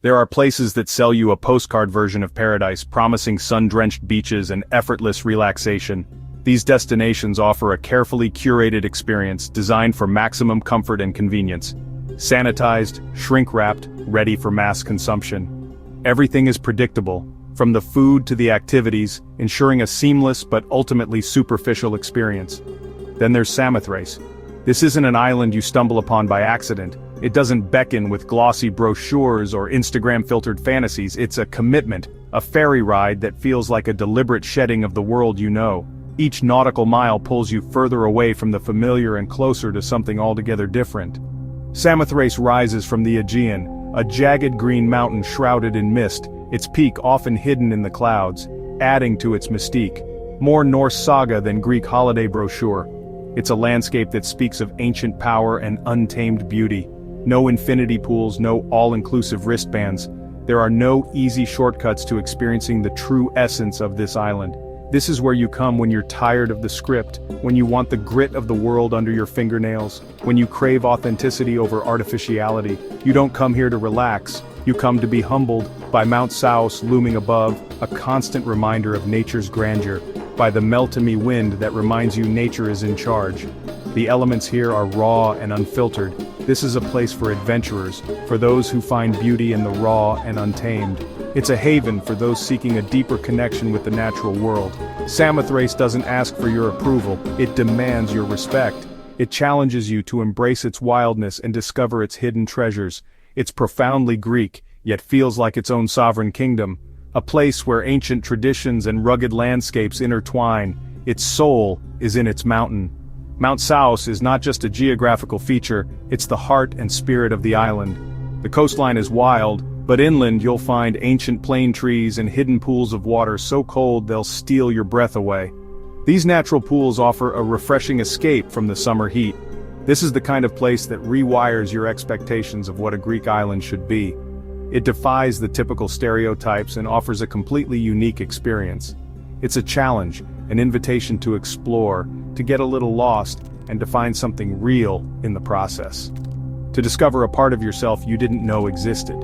There are places that sell you a postcard version of paradise, promising sun-drenched beaches and effortless relaxation. These destinations offer a carefully curated experience designed for maximum comfort and convenience. Sanitized, shrink-wrapped, ready for mass consumption. Everything is predictable, from the food to the activities, ensuring a seamless but ultimately superficial experience. Then there's Samothrace. This isn't an island you stumble upon by accident. It doesn't beckon with glossy brochures or Instagram-filtered fantasies. It's a commitment, a ferry ride that feels like a deliberate shedding of the world you know. Each nautical mile pulls you further away from the familiar and closer to something altogether different. Samothrace rises from the Aegean, a jagged green mountain shrouded in mist, its peak often hidden in the clouds, adding to its mystique. More Norse saga than Greek holiday brochure. It's a landscape that speaks of ancient power and untamed beauty. No infinity pools, no all-inclusive wristbands. There are no easy shortcuts to experiencing the true essence of this island. This is where you come when you're tired of the script, when you want the grit of the world under your fingernails, when you crave authenticity over artificiality. You don't come here to relax, you come to be humbled by Mount Saus looming above, a constant reminder of nature's grandeur, by the Meltemi wind that reminds you nature is in charge. The elements here are raw and unfiltered. This is a place for adventurers, for those who find beauty in the raw and untamed. It's a haven for those seeking a deeper connection with the natural world. Samothrace doesn't ask for your approval, it demands your respect. It challenges you to embrace its wildness and discover its hidden treasures. It's profoundly Greek, yet feels like its own sovereign kingdom. A place where ancient traditions and rugged landscapes intertwine. Its soul is in its mountain. Mount Saus is not just a geographical feature, it's the heart and spirit of the island. The coastline is wild, but inland you'll find ancient plane trees and hidden pools of water so cold they'll steal your breath away. These natural pools offer a refreshing escape from the summer heat. This is the kind of place that rewires your expectations of what a Greek island should be. It defies the typical stereotypes and offers a completely unique experience. It's a challenge, an invitation to explore, to get a little lost, and to find something real in the process. To discover a part of yourself you didn't know existed.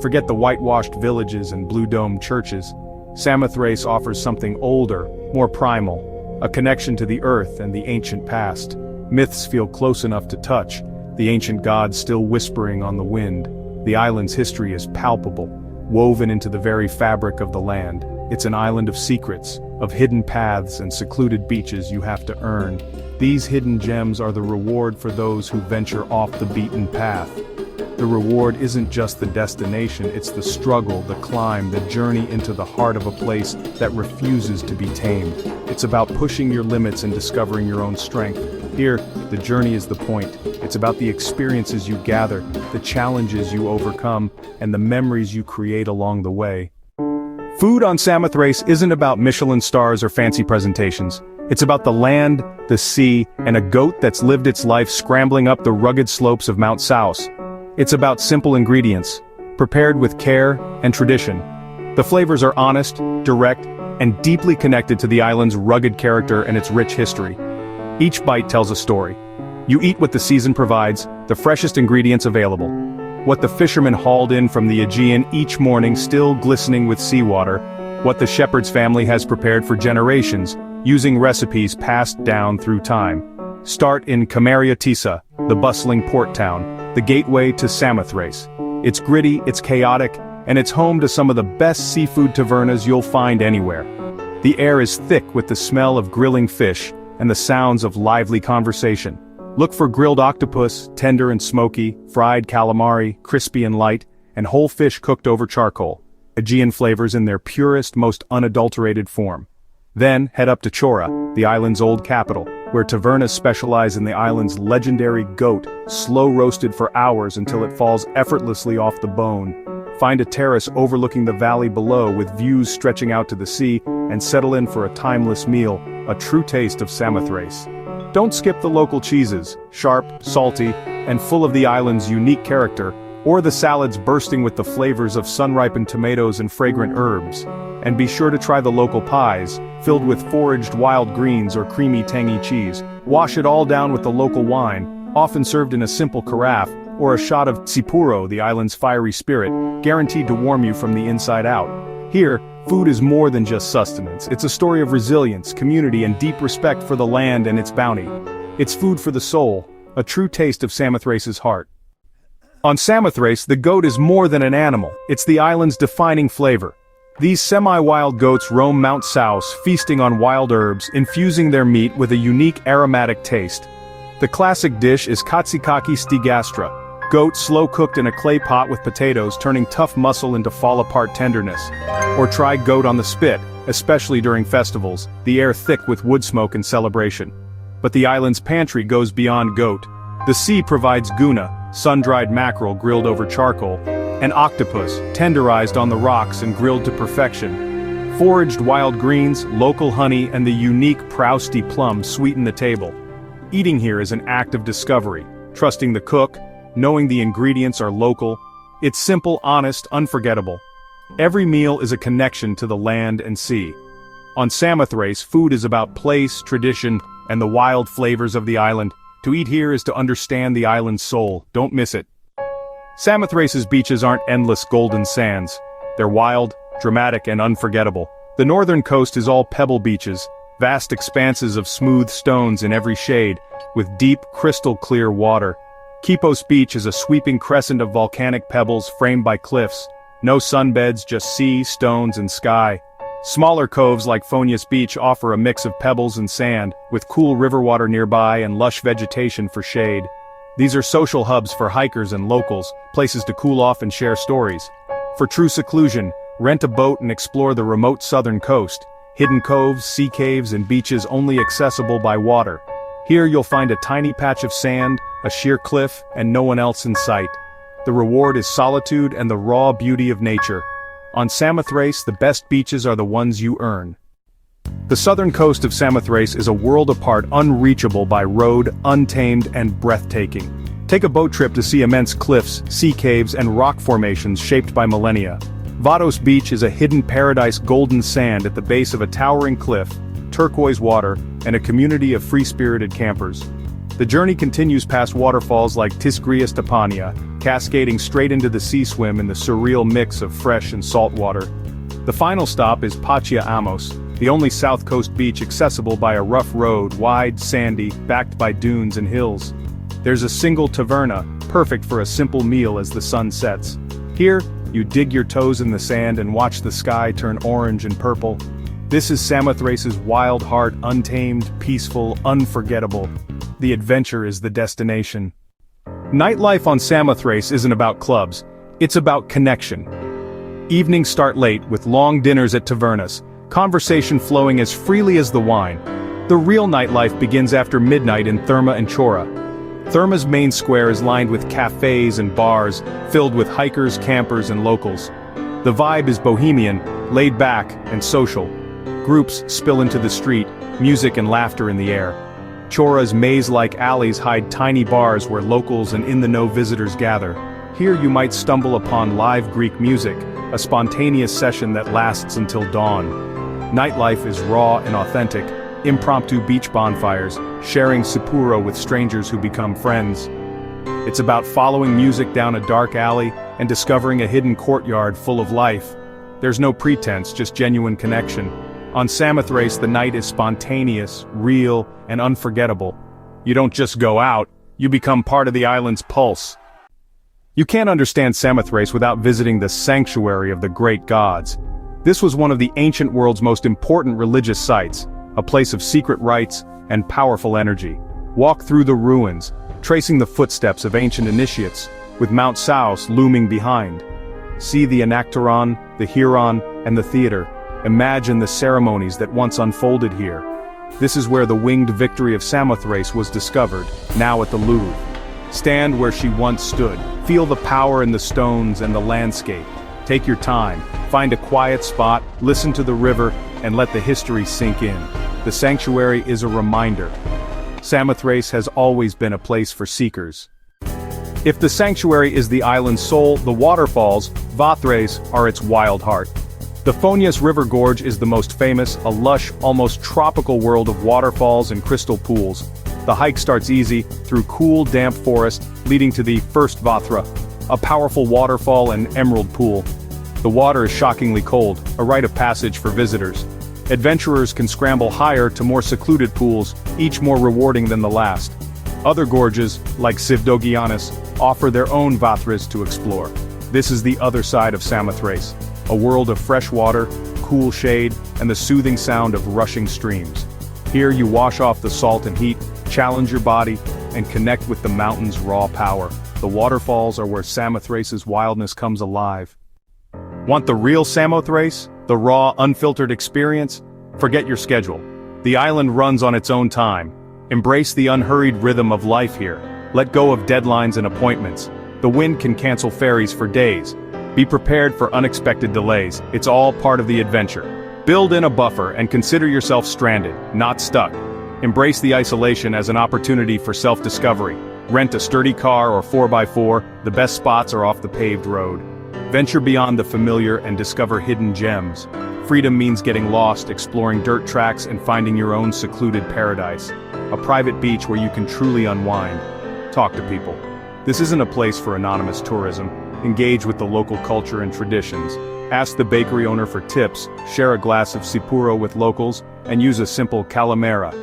Forget the whitewashed villages and blue-domed churches. Samothrace offers something older, more primal, a connection to the earth and the ancient past. Myths feel close enough to touch, the ancient gods still whispering on the wind. The island's history is palpable, woven into the very fabric of the land. It's an island of secrets, of hidden paths and secluded beaches you have to earn. These hidden gems are the reward for those who venture off the beaten path. The reward isn't just the destination, it's the struggle, the climb, the journey into the heart of a place that refuses to be tamed. It's about pushing your limits and discovering your own strength. Here, the journey is the point. It's about the experiences you gather, the challenges you overcome, and the memories you create along the way. Food on Samothrace isn't about Michelin stars or fancy presentations. It's about the land, the sea, and a goat that's lived its life scrambling up the rugged slopes of Mount Saus. It's about simple ingredients, prepared with care and tradition. The flavors are honest, direct, and deeply connected to the island's rugged character and its rich history. Each bite tells a story. You eat what the season provides, the freshest ingredients available. What the fishermen hauled in from the Aegean each morning still glistening with seawater. What the shepherd's family has prepared for generations, using recipes passed down through time. Start in Kamariatisa, the bustling port town, the gateway to Samothrace. It's gritty, it's chaotic, and it's home to some of the best seafood tavernas you'll find anywhere. The air is thick with the smell of grilling fish and the sounds of lively conversation. Look for grilled octopus, tender and smoky, fried calamari, crispy and light, and whole fish cooked over charcoal. Aegean flavors in their purest, most unadulterated form. Then, head up to Chora, the island's old capital, where tavernas specialize in the island's legendary goat, slow-roasted for hours until it falls effortlessly off the bone. Find a terrace overlooking the valley below with views stretching out to the sea, and settle in for a timeless meal, a true taste of Samothrace. Don't skip the local cheeses, sharp, salty, and full of the island's unique character, or the salads bursting with the flavors of sun-ripened tomatoes and fragrant herbs. And be sure to try the local pies, filled with foraged wild greens or creamy tangy cheese. Wash it all down with the local wine, often served in a simple carafe, or a shot of Sipuro, the island's fiery spirit, guaranteed to warm you from the inside out. Here, food is more than just sustenance. It's a story of resilience, community, and deep respect for the land and its bounty. It's food for the soul, a true taste of Samothrace's heart. On Samothrace, the goat is more than an animal, it's the island's defining flavor. These semi-wild goats roam Mount South, feasting on wild herbs, infusing their meat with a unique aromatic taste. The classic dish is katsikaki stigastra, goat slow-cooked in a clay pot with potatoes, turning tough muscle into fall-apart tenderness. Or try goat on the spit, especially during festivals, the air thick with wood smoke and celebration. But the island's pantry goes beyond goat. The sea provides guna, sun-dried mackerel grilled over charcoal, and octopus, tenderized on the rocks and grilled to perfection. Foraged wild greens, local honey, and the unique Prousty plum sweeten the table. Eating here is an act of discovery, trusting the cook, knowing the ingredients are local. It's simple, honest, unforgettable. Every meal is a connection to the land and sea. On Samothrace, food is about place, tradition, and the wild flavors of the island. To eat here is to understand the island's soul. Don't miss it. Samothrace's beaches aren't endless golden sands. They're wild, dramatic, and unforgettable. The northern coast is all pebble beaches, vast expanses of smooth stones in every shade, with deep, crystal-clear water. Quipos Beach is a sweeping crescent of volcanic pebbles framed by cliffs. No sunbeds, just sea, stones, and sky. Smaller coves like Fonias Beach offer a mix of pebbles and sand, with cool river water nearby and lush vegetation for shade. These are social hubs for hikers and locals, places to cool off and share stories. For true seclusion, rent a boat and explore the remote southern coast, hidden coves, sea caves, and beaches only accessible by water. Here you'll find a tiny patch of sand, a sheer cliff, and no one else in sight. The reward is solitude and the raw beauty of nature. On Samothrace, the best beaches are the ones you earn. The southern coast of Samothrace is a world apart, unreachable by road, untamed, and breathtaking. Take a boat trip to see immense cliffs, sea caves, and rock formations shaped by millennia. Vados Beach is a hidden paradise, golden sand at the base of a towering cliff, turquoise water, and a community of free-spirited campers. The journey continues past waterfalls like Tisgria Stepania, cascading straight into the sea swim in the surreal mix of fresh and salt water. The final stop is Pacha Amos, the only south coast beach accessible by a rough road, wide, sandy, backed by dunes and hills. There's a single taverna, perfect for a simple meal as the sun sets. Here, you dig your toes in the sand and watch the sky turn orange and purple. This is Samothrace's wild heart, untamed, peaceful, unforgettable. The adventure is the destination. Nightlife on Samothrace isn't about clubs, it's about connection. Evenings start late with long dinners at tavernas, conversation flowing as freely as the wine. The real nightlife begins after midnight in Therma and Chora. Therma's main square is lined with cafes and bars, filled with hikers, campers, and locals. The vibe is bohemian, laid back, and social. Groups spill into the street, music and laughter in the air. Chora's maze-like alleys hide tiny bars where locals and in-the-know visitors gather. Here you might stumble upon live Greek music, a spontaneous session that lasts until dawn. Nightlife is raw and authentic, impromptu beach bonfires, sharing Sipuro with strangers who become friends. It's about following music down a dark alley and discovering a hidden courtyard full of life. There's no pretense, just genuine connection. On Samothrace, the night is spontaneous, real, and unforgettable. You don't just go out, you become part of the island's pulse. You can't understand Samothrace without visiting the sanctuary of the great gods. This was one of the ancient world's most important religious sites, a place of secret rites and powerful energy. Walk through the ruins, tracing the footsteps of ancient initiates, with Mount South looming behind. See the Anacteron, the Huron, and the theater. Imagine the ceremonies that once unfolded here. This is where the winged victory of Samothrace was discovered, now at the Louvre. Stand where she once stood. Feel the power in the stones and the landscape. Take your time, find a quiet spot, listen to the river, and let the history sink in. The sanctuary is a reminder. Samothrace has always been a place for seekers. If the sanctuary is the island's soul, the waterfalls, Vathrace, are its wild heart. The Fonias River Gorge is the most famous, a lush, almost tropical world of waterfalls and crystal pools. The hike starts easy, through cool, damp forest, leading to the first Vatra, a powerful waterfall and emerald pool. The water is shockingly cold, a rite of passage for visitors. Adventurers can scramble higher to more secluded pools, each more rewarding than the last. Other gorges, like Sivdogiannis, offer their own Vatras to explore. This is the other side of Samothrace, a world of fresh water, cool shade, and the soothing sound of rushing streams. Here you wash off the salt and heat, challenge your body, and connect with the mountain's raw power. The waterfalls are where Samothrace's wildness comes alive. Want the real Samothrace? The raw, unfiltered experience? Forget your schedule. The island runs on its own time. Embrace the unhurried rhythm of life here. Let go of deadlines and appointments. The wind can cancel ferries for days. Be prepared for unexpected delays. It's all part of the adventure. Build in a buffer and consider yourself stranded, not stuck. Embrace the isolation as an opportunity for self-discovery. Rent a sturdy car or 4x4, the best spots are off the paved road. Venture beyond the familiar and discover hidden gems. Freedom means getting lost, exploring dirt tracks, and finding your own secluded paradise. A private beach where you can truly unwind. Talk to people. This isn't a place for anonymous tourism. Engage with the local culture and traditions. Ask the bakery owner for tips, share a glass of sipuro with locals, and use a simple calamera,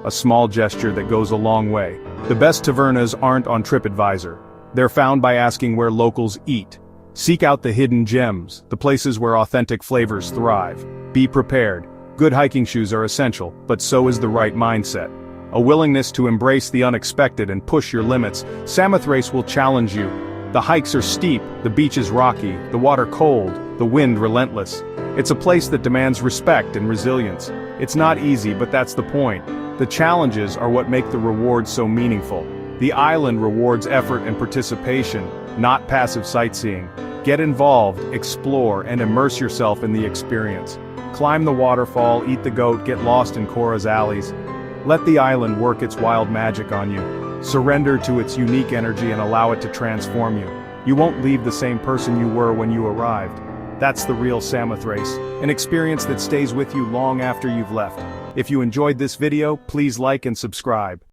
a small gesture that goes a long way. The best tavernas aren't on TripAdvisor. They're found by asking where locals eat. Seek out the hidden gems, the places where authentic flavors thrive. Be prepared. Good hiking shoes are essential, but so is the right mindset. A willingness to embrace the unexpected and push your limits. Samothrace will challenge you. The hikes are steep, the beach is rocky, the water cold, the wind relentless. It's a place that demands respect and resilience. It's not easy, but that's the point. The challenges are what make the rewards so meaningful. The island rewards effort and participation, not passive sightseeing. Get involved, explore, and immerse yourself in the experience. Climb the waterfall, eat the goat, get lost in Cora's alleys. Let the island work its wild magic on you. Surrender to its unique energy and allow it to transform you. You won't leave the same person you were when you arrived. That's the real Samothrace, an experience that stays with you long after you've left. If you enjoyed this video, please like and subscribe.